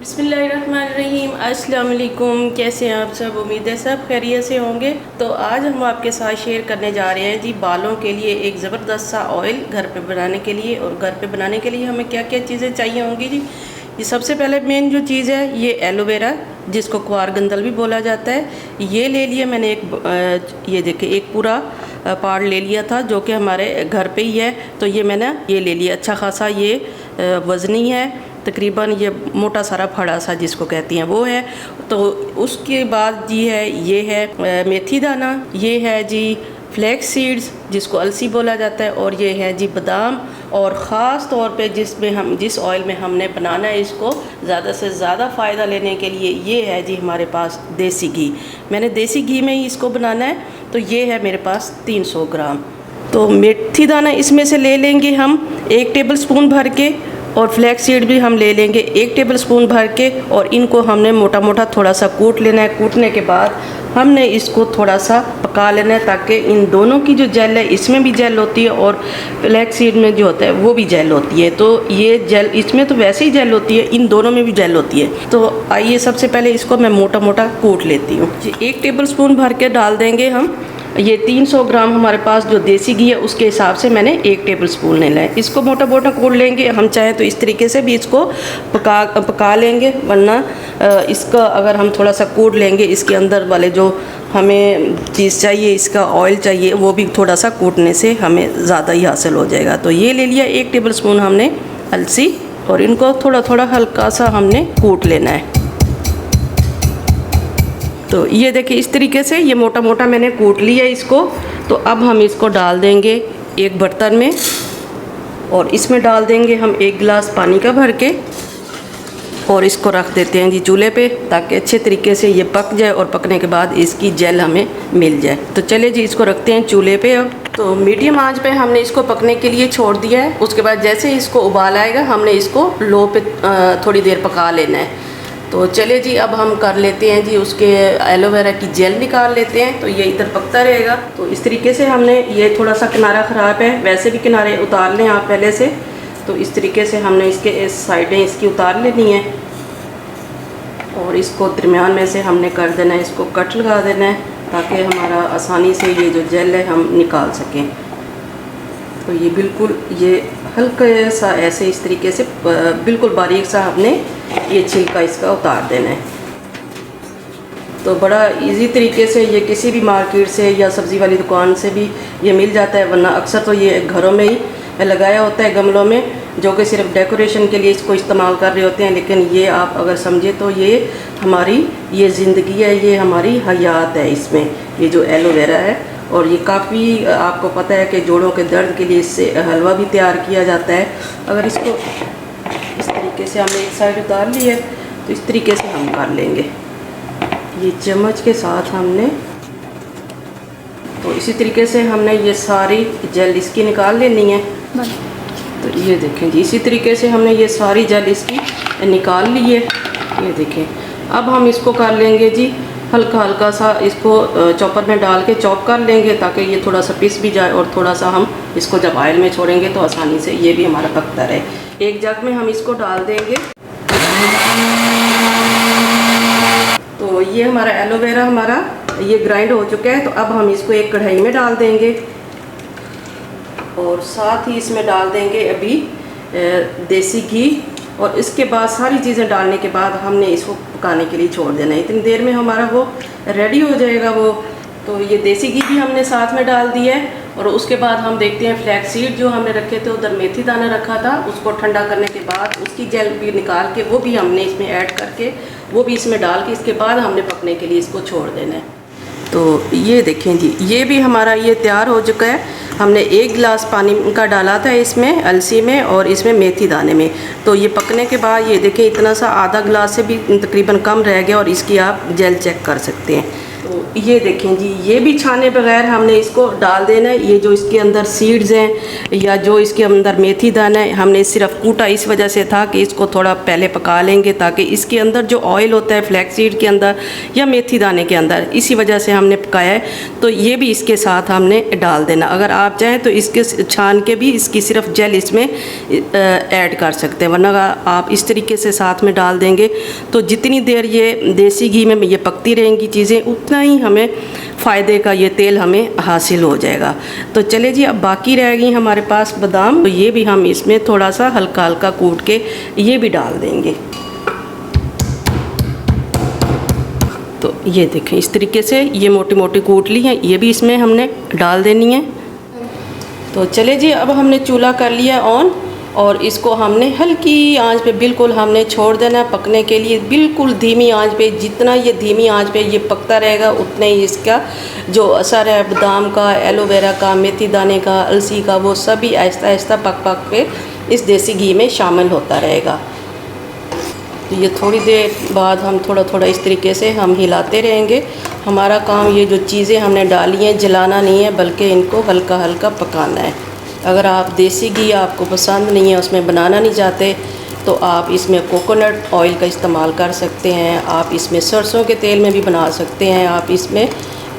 बिस्मिल्लाहिर्रहमानिर्रहीम। अस्सलाम वालेकुम। कैसे हैं आप सब? उम्मीद है सब खैरियत से होंगे। तो आज हम आपके साथ शेयर करने जा रहे हैं जी बालों के लिए एक ज़बरदस्त सा ऑयल घर पे बनाने के लिए। और घर पे बनाने के लिए हमें क्या क्या चीज़ें चाहिए होंगी जी। ये सबसे पहले मेन जो चीज़ है ये एलोवेरा, जिसको क्वार गंदल भी बोला जाता है। ये ले लिया मैंने ये देखिए एक पूरा पार्ट ले लिया था जो कि हमारे घर पे ही है। तो ये मैंने ये ले लिया अच्छा खासा, ये वज़नी है तकरीबन, ये मोटा सारा फड़ा सा जिसको कहती हैं वो है। तो उसके बाद जी ये है मेथी दाना, ये है जी फ्लैक्स सीड्स जिसको अलसी बोला जाता है, और ये है जी बादाम। और ख़ास तौर पे जिस ऑयल में हमने बनाना है इसको ज़्यादा से ज़्यादा फ़ायदा लेने के लिए ये है जी हमारे पास देसी घी। मैंने देसी घी में ही इसको बनाना है। तो ये है मेरे पास 300 ग्राम। तो मेथी दाना इसमें से ले लेंगे हम 1 टेबल स्पून भर के, और फ्लैक्स सीड भी हम ले लेंगे 1 टेबल स्पून भर के। और इनको हमने मोटा मोटा थोड़ा सा कूट लेना है। कूटने के बाद हमने इसको थोड़ा सा पका लेना है ताकि इन दोनों की जो जेल है इसमें भी जेल होती है और फ्लैक्स सीड में जो होता है वो भी जेल होती है। तो ये जेल इसमें तो वैसे ही जेल होती है, इन दोनों में भी जेल होती है। तो आइए सबसे पहले इसको मैं मोटा मोटा कूट लेती हूँ जी। 1 टेबल स्पून भर के डाल देंगे हम। ये 300 ग्राम हमारे पास जो देसी घी है उसके हिसाब से मैंने 1 टेबल स्पून लेना है। इसको मोटा मोटा कूट लेंगे। हम चाहें तो इस तरीके से भी इसको पका लेंगे, वरना इसका अगर हम थोड़ा सा कूट लेंगे इसके अंदर वाले जो हमें चीज़ चाहिए, इसका ऑयल चाहिए, वो भी थोड़ा सा कूटने से हमें ज़्यादा ही हासिल हो जाएगा। तो ये ले लिया 1 टेबल स्पून हमने अलसी, और इनको थोड़ा थोड़ा हल्का सा हमने कूट लेना है। तो ये देखिए इस तरीके से ये मोटा मोटा मैंने कूट लिया इसको। तो अब हम इसको डाल देंगे एक बर्तन में, और इसमें डाल देंगे हम 1 गिलास पानी का भर के, और इसको रख देते हैं जी चूल्हे पे ताकि अच्छे तरीके से ये पक जाए, और पकने के बाद इसकी जेल हमें मिल जाए। तो चलिए जी इसको रखते हैं चूल्हे पे। अब तो मीडियम आंच पे हमने इसको पकने के लिए छोड़ दिया है। उसके बाद जैसे इसको उबाल आएगा हमने इसको लो पे थोड़ी देर पका लेना है। तो चलिए जी अब हम कर लेते हैं जी उसके एलोवेरा की जेल निकाल लेते हैं। तो ये इधर पकता रहेगा। तो इस तरीके से हमने, ये थोड़ा सा किनारा ख़राब है, वैसे भी किनारे उतार लें आप पहले से। तो इस तरीके से हमने इसके इस साइडें इसकी उतार लेनी है, और इसको दरमियान में से हमने कर देना है, इसको कट लगा देना है ताकि हमारा आसानी से ये जो जेल है हम निकाल सकें। तो ये बिल्कुल ये हल्का सा ऐसे इस तरीके से बिल्कुल बारीक सा हमने ये छिलका इसका उतार देना है। तो बड़ा इजी तरीके से ये किसी भी मार्केट से या सब्ज़ी वाली दुकान से भी ये मिल जाता है, वरना अक्सर तो ये घरों में ही लगाया होता है गमलों में, जो कि सिर्फ डेकोरेशन के लिए इसको इस्तेमाल कर रहे होते हैं। लेकिन ये आप अगर समझे तो ये हमारी ये ज़िंदगी है, ये हमारी हयात है इसमें, ये जो एलोवेरा है। और ये काफ़ी आपको पता है कि जोड़ों के दर्द के लिए इससे हलवा भी तैयार किया जाता है। अगर इसको इस तरीके से हमने एक साइड उतार ली है तो इस तरीके से हम कर लेंगे ये चम्मच के साथ हमने। तो इसी तरीके से हमने ये सारी जेल इसकी निकाल लेनी है। तो ये देखें जी इसी तरीके से हमने ये सारी जेल इसकी निकाल ली है। ये देखें अब हम इसको कर लेंगे जी हल्का हल्का सा, इसको चॉपर में डाल के चॉप कर लेंगे ताकि ये थोड़ा सा पिस भी जाए, और थोड़ा सा हम इसको जब ऑयल में छोड़ेंगे तो आसानी से ये भी हमारा पकता रहे। एक जग में हम इसको डाल देंगे। तो ये हमारा एलोवेरा हमारा ये ग्राइंड हो चुका है। तो अब हम इसको एक कढ़ाई में डाल देंगे, और साथ ही इसमें डाल देंगे अभी देसी घी। और इसके बाद सारी चीज़ें डालने के बाद हमने इसको पकाने के लिए छोड़ देना है। इतनी देर में हमारा वो रेडी हो जाएगा वो। तो ये देसी घी भी हमने साथ में डाल दिया है, और उसके बाद हम देखते हैं फ्लैक्स सीड जो हमने रखे थे, उधर मेथी दाना रखा था, उसको ठंडा करने के बाद उसकी जेल भी निकाल के वो भी हमने इसमें ऐड करके वो भी इसमें डाल के इसके बाद हमने पकने के लिए इसको छोड़ देना है। तो ये देखें जी ये भी हमारा ये तैयार हो चुका है। हमने 1 गिलास पानी का डाला था इसमें अलसी में और इसमें मेथी दाने में। तो ये पकने के बाद ये देखें इतना सा आधा गिलास से भी तकरीबन कम रह गया, और इसकी आप जेल चेक कर सकते हैं। तो ये देखें जी, ये भी छाने बगैर हमने इसको डाल देना है। ये जो इसके अंदर सीड्स हैं या जो इसके अंदर मेथी दाना है, हमने सिर्फ कूटा इस वजह से था कि इसको थोड़ा पहले पका लेंगे ताकि इसके अंदर जो ऑयल होता है फ्लैक्स सीड के अंदर या मेथी दाने के अंदर, इसी वजह से हमने पकाया है। तो ये भी इसके साथ हमने डाल देना। अगर आप चाहें तो इसके छान के भी इसकी सिर्फ जेल इसमें ऐड कर सकते हैं, वरना आप इस तरीके से साथ में डाल देंगे तो जितनी देर ये देसी घी में ये पकती रहेंगी चीज़ें, उतना ही हमें फ़ायदे का ये तेल हमें हासिल हो जाएगा। तो चले जी, अब बाकी रह गई हमारे पास बादाम, तो ये भी हम इसमें थोड़ा सा हल्का हल्का कूट के ये भी डाल देंगे। तो ये देखें, इस तरीके से ये मोटी मोटी कूट ली हैं, ये भी इसमें हमने डाल देनी है। तो चले जी, अब हमने चूल्हा कर लिया ऑन और इसको हमने हल्की आंच पे बिल्कुल हमने छोड़ देना है पकने के लिए, बिल्कुल धीमी आंच पे। जितना ये धीमी आंच पे ये पकता रहेगा उतना ही इसका जो असर है बादाम का, एलोवेरा का, मेथी दाने का, अलसी का, वो सभी आहिस्ता आहिस्ता पक पक के इस देसी घी में शामिल होता रहेगा। ये थोड़ी देर बाद हम थोड़ा थोड़ा इस तरीके से हम हिलाते रहेंगे। हमारा काम, ये जो चीज़ें हमने डाली हैं, जलाना नहीं है बल्कि इनको हल्का हल्का पकाना है। अगर आप देसी घी आपको पसंद नहीं है, उसमें बनाना नहीं चाहते, तो आप इसमें कोकोनट ऑयल का इस्तेमाल कर सकते हैं। आप इसमें सरसों के तेल में भी बना सकते हैं। आप इसमें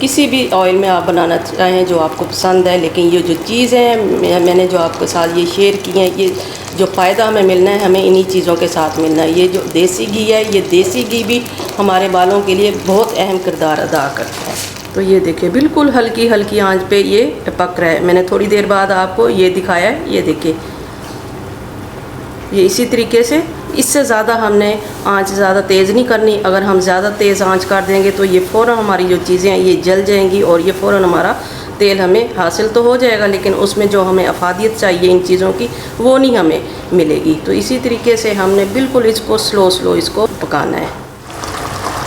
किसी भी ऑयल में आप बनाना चाहें जो आपको पसंद है। लेकिन ये जो चीज़ है मैंने जो आपके साथ ये शेयर की हैं, ये जो फ़ायदा हमें मिलना है, हमें इन्हीं चीज़ों के साथ मिलना है। ये जो देसी घी है, ये देसी घी भी हमारे बालों के लिए बहुत अहम किरदार अदा करता है। तो ये देखिए, बिल्कुल हल्की हल्की आंच पे ये पक रहा है। मैंने थोड़ी देर बाद आपको ये दिखाया है, ये देखिए, ये इसी तरीके से। इससे ज़्यादा हमने आंच ज़्यादा तेज़ नहीं करनी। अगर हम ज़्यादा तेज़ आंच कर देंगे तो ये फ़ौरन हमारी जो चीज़ें हैं ये जल जाएंगी और ये फ़ौरन हमारा तेल हमें हासिल तो हो जाएगा, लेकिन उसमें जो हमें अफादियत चाहिए इन चीज़ों की, वो नहीं हमें मिलेगी। तो इसी तरीके से हमने बिल्कुल इसको स्लो इसको पकाना है।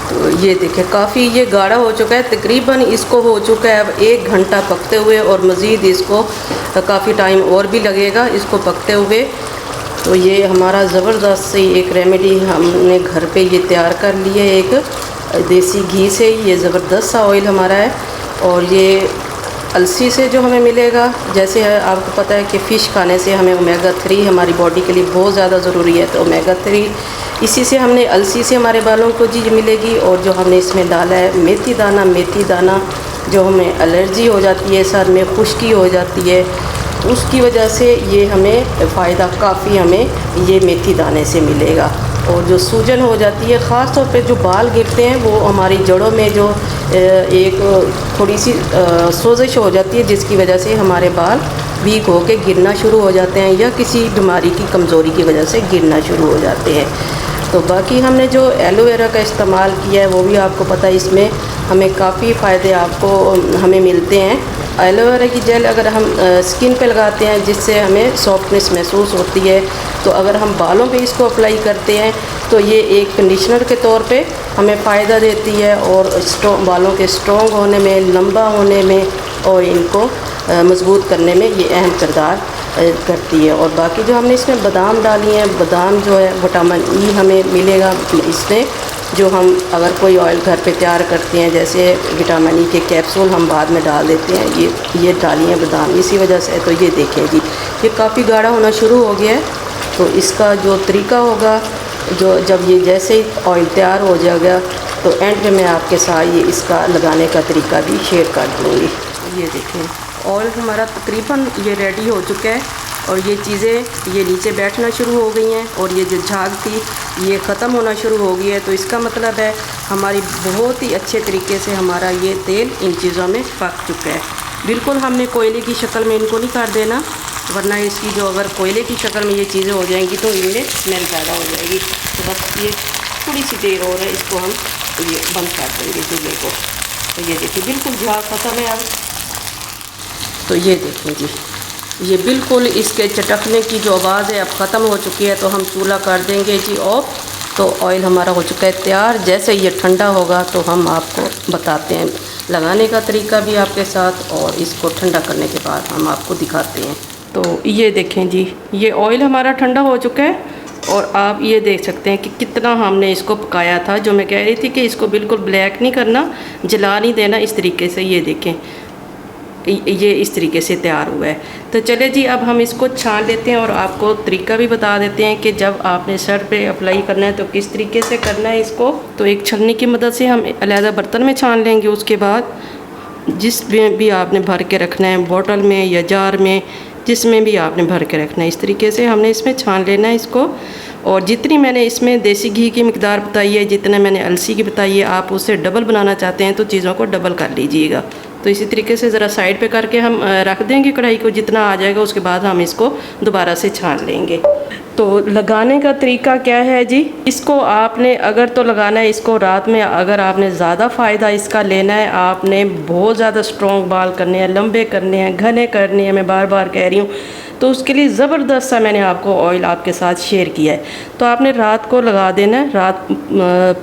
तो ये देखिए, काफ़ी ये गाढ़ा हो चुका है, तकरीबन इसको हो चुका है अब 1 घंटा पकते हुए, और मज़ीद इसको काफ़ी टाइम और भी लगेगा इसको पकते हुए। तो ये हमारा ज़बरदस्त सी एक रेमेडी हमने घर पे ये तैयार कर ली है, एक देसी घी से। ये ज़बरदस्त सा ऑयल हमारा है, और ये अलसी से जो हमें मिलेगा, जैसे है आपको पता है कि फ़िश खाने से हमें ओमेगा 3 हमारी बॉडी के लिए बहुत ज़्यादा ज़रूरी है। तो ओमेगा 3 इसी से हमने, अलसी से हमारे बालों को चीज़ मिलेगी। और जो हमने इसमें डाला है मेथी दाना जो हमें एलर्जी हो जाती है, सर में खुश्की हो जाती है, उसकी वजह से ये हमें फ़ायदा काफ़ी हमें ये मेथी दाने से मिलेगा। और जो सूजन हो जाती है, ख़ास तौर पे जो बाल गिरते हैं, वो हमारी जड़ों में जो एक थोड़ी सी सोजिश हो जाती है, जिसकी वजह से हमारे बाल वीक होके गिरना शुरू हो जाते हैं, या किसी बीमारी की कमज़ोरी की वजह से गिरना शुरू हो जाते हैं। तो बाकी हमने जो एलोवेरा का इस्तेमाल किया है, वो भी आपको पता है, इसमें हमें काफ़ी फ़ायदे आपको हमें मिलते हैं। एलोवेरा की जेल अगर हम स्किन पे लगाते हैं, जिससे हमें सॉफ्टनेस महसूस होती है, तो अगर हम बालों पे इसको अप्लाई करते हैं तो ये एक कंडीशनर के तौर पे हमें फ़ायदा देती है, और बालों के स्ट्रॉन्ग होने में, लंबा होने में, और इनको मज़बूत करने में ये अहम किरदार करती है। और बाकी जो हमने इसमें बादाम डाली हैं, बादाम जो है विटामिन ई हमें मिलेगा इसमें। जो हम अगर कोई ऑयल घर पे तैयार करते हैं, जैसे विटामिन ई के कैप्सूल हम बाद में डाल देते हैं, ये डाली हैं बादाम, इसी वजह से। तो ये देखिए जी, ये काफ़ी गाढ़ा होना शुरू हो गया है। तो इसका जो तरीका होगा, जो जब ये जैसे ही ऑयल तैयार हो जाएगा, तो एंड में मैं आपके साथ ये इसका लगाने का तरीका भी शेयर कर दूँगी। ये देखें, ऑयल हमारा तकरीबन ये रेडी हो चुका है, और ये चीज़ें ये नीचे बैठना शुरू हो गई हैं, और ये जो झाग थी ये ख़त्म होना शुरू हो गई है। तो इसका मतलब है हमारी बहुत ही अच्छे तरीके से हमारा ये तेल इन चीज़ों में पक चुका है। बिल्कुल हमने कोयले की शक्ल में इनको नहीं कर देना, वरना इसकी जो अगर कोयले की शक्ल में ये चीज़ें हो जाएंगी तो इनमें स्मेल ज़्यादा हो जाएगी। तो बस ये थोड़ी सी देर और है, इसको हम ये बंद कर देंगे चूल्हे को। तो ये देखिए, बिल्कुल झाग ख़त्म है अब। तो ये देखिए जी, ये बिल्कुल इसके चटकने की जो आवाज़ है अब ख़त्म हो चुकी है। तो हम चूल्हा कर देंगे जी ऑफ। तो ऑयल हमारा हो चुका है तैयार। जैसे ये ठंडा होगा तो हम आपको बताते हैं लगाने का तरीका भी आपके साथ, और इसको ठंडा करने के बाद हम आपको दिखाते हैं। तो ये देखें जी, ये ऑयल हमारा ठंडा हो चुका है। और आप ये देख सकते हैं कि कितना हमने इसको पकाया था। जो मैं कह रही थी कि इसको बिल्कुल ब्लैक नहीं करना, जला नहीं देना, इस तरीके से ये देखें ये इस तरीके से तैयार हुआ है। तो चले जी अब हम इसको छान लेते हैं और आपको तरीका भी बता देते हैं कि जब आपने सर पे अप्लाई करना है तो किस तरीके से करना है इसको। तो एक छलनी की मदद से हम अलहदा बर्तन में छान लेंगे। उसके बाद जिसमें भी आपने भर के रखना है, बोतल में या जार में, जिसमें भी आपने भर के रखना है, इस तरीके से हमने इसमें छान लेना है इसको। और जितनी मैंने इसमें देसी घी की मिकदार बताई है, जितना मैंने अलसी की बताई है, आप उससे डबल बनाना चाहते हैं तो चीज़ों को डबल कर लीजिएगा। तो इसी तरीके से ज़रा साइड पे करके हम रख देंगे कढ़ाई को, जितना आ जाएगा उसके बाद हम इसको दोबारा से छान लेंगे। तो लगाने का तरीका क्या है जी, इसको आपने अगर तो लगाना है इसको रात में, अगर आपने ज़्यादा फ़ायदा इसका लेना है, आपने बहुत ज़्यादा स्ट्रॉन्ग बाल करने हैं, लंबे करने हैं, घने करने हैं, मैं बार बार कह रही हूँ, तो उसके लिए ज़बरदस्त सा मैंने आपको ऑयल आपके साथ शेयर किया है। तो आपने रात को लगा देना है, रात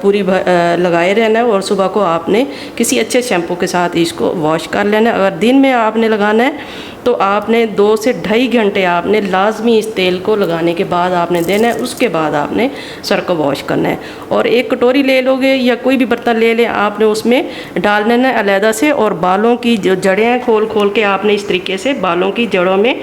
पूरी लगाए रहना है और सुबह को आपने किसी अच्छे शैम्पू के साथ इसको वॉश कर लेना है। अगर दिन में आपने लगाना है तो आपने 2 से 2.5 घंटे आपने लाजमी इस तेल को लगाने के बाद आपने देना है। उसके बाद आपने सर को वॉश करना है और एक कटोरी ले लोगे या कोई भी बर्तन ले लें, आपने उसमें डाल लेना है अलहदा से। और बालों की जो जड़ें हैं खोल के आपने इस तरीके से बालों की जड़ों में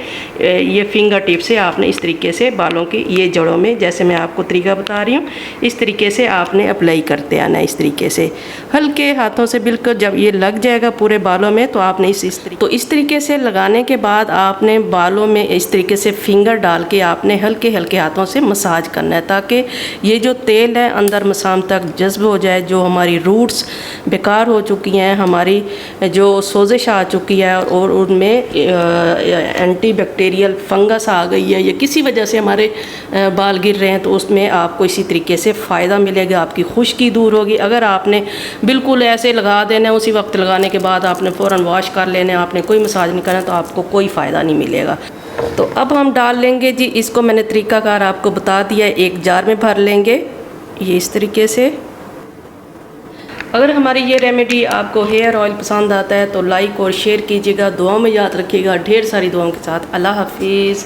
ये फिंगर टिप से आपने इस तरीके से बालों की ये जड़ों में, जैसे मैं आपको तरीका बता रही हूँ, इस तरीके से आपने अप्लाई करते आना है। इस तरीके से हल्के हाथों से बिल्कुल जब ये लग जाएगा पूरे बालों में तो आपने इस तरीके से लगाने के बाद आपने बालों में इस तरीके से फिंगर डाल के आपने हल्के हल्के हाथों से मसाज करना है, ताकि ये जो तेल है अंदर मसाम तक जज्ब हो जाए। जो हमारी रूट्स बेकार हो चुकी हैं, हमारी जो सोजिश आ चुकी है और उनमें एंटी बैक्टीरियल फंगस आ गई है या किसी वजह से हमारे बाल गिर रहे हैं, तो उसमें आपको इसी तरीके से फ़ायदा मिलेगा, आपकी खुश्की दूर होगी। अगर आपने बिल्कुल ऐसे लगा देना है, उसी वक्त लगाने के बाद आपने फ़ौरन वॉश कर लेना है, आपने कोई मसाज नहीं करना, तो आपको कोई फ़ायदा नहीं मिलेगा। तो अब हम डाल लेंगे जी, इसको मैंने तरीकाकार आपको बता दिया है, एक जार में भर लेंगे ये इस तरीके से। अगर हमारी ये रेमेडी आपको हेयर ऑयल पसंद आता है तो लाइक और शेयर कीजिएगा, दुआओं में याद रखिएगा। ढेर सारी दुआओं के साथ अल्लाह हाफिज़।